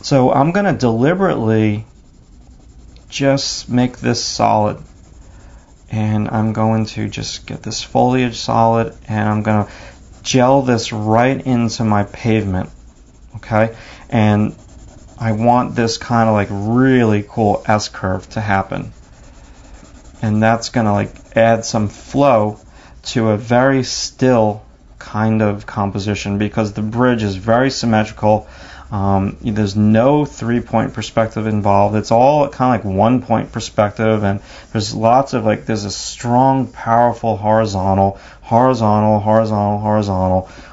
So I'm going to deliberately just make this solid. And I'm going to just get this foliage solid, and I'm going to gel this right into my pavement. Okay? And I want this kind of like really cool S-curve to happen. And that's going to like add some flow to a very still kind of composition, because the bridge is very symmetrical. There's no 3-point perspective involved. It's all kind of like 1-point perspective, and there's lots of like, there's a strong, powerful horizontal,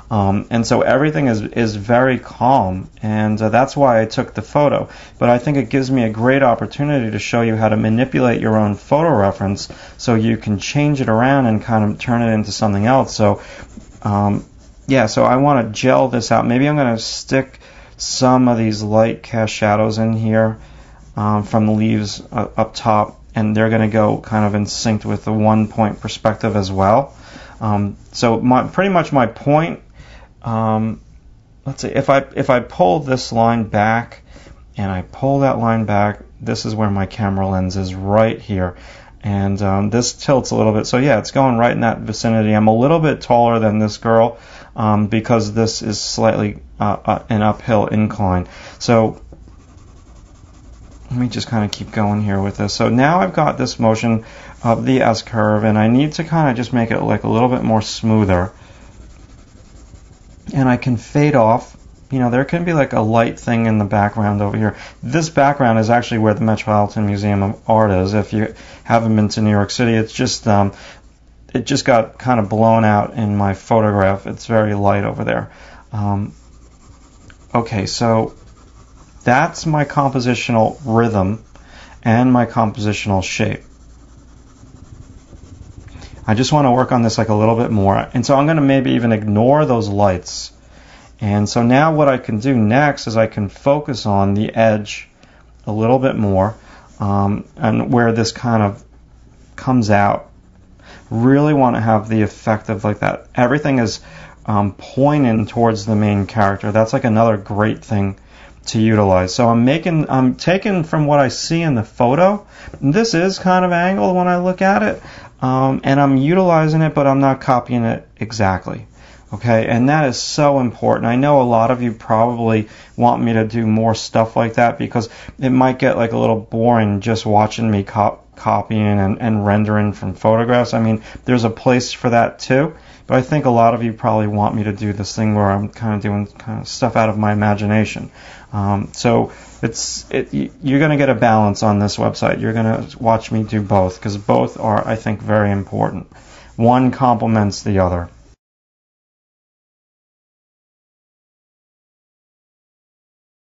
and so everything is very calm, and that's why I took the photo. But I think it gives me a great opportunity to show you how to manipulate your own photo reference so you can change it around and kind of turn it into something else. So yeah, so I want to gel this out. Maybe I'm going to stick some of these light cast shadows in here from the leaves up top, and they're going to go kind of in sync with the 1-point perspective as well. So pretty much my point, let's see, if I pull this line back and I pull that line back, this is where my camera lens is, right here. And this tilts a little bit, so yeah, it's going right in that vicinity. I'm a little bit taller than this girl because this is slightly an uphill incline. So let me just kind of keep going here with this. So now I've got this motion of the S-curve, and I need to kind of just make it like a little bit more smoother. And I can fade off. You know, there can be like a light thing in the background over here. This background is actually where the Metropolitan Museum of Art is. If you haven't been to New York City, it's just it just got kind of blown out in my photograph. It's very light over there. Okay, so that's my compositional rhythm and my compositional shape. I just want to work on this like a little bit more, and so I'm going to maybe even ignore those lights. And so now what I can do next is I can focus on the edge a little bit more, and where this kind of comes out. Really want to have the effect of like that. Everything is pointing towards the main character. That's like another great thing to utilize. So I'm taking from what I see in the photo. This is kind of angled when I look at it, and I'm utilizing it, but I'm not copying it exactly. Okay, and that is so important. I know a lot of you probably want me to do more stuff like that, because it might get like a little boring just watching me copying and rendering from photographs. I mean, there's a place for that too, but I think a lot of you probably want me to do this thing where I'm kind of doing kind of stuff out of my imagination. So you're going to get a balance on this website. You're going to watch me do both, because both are, I think, very important. One complements the other.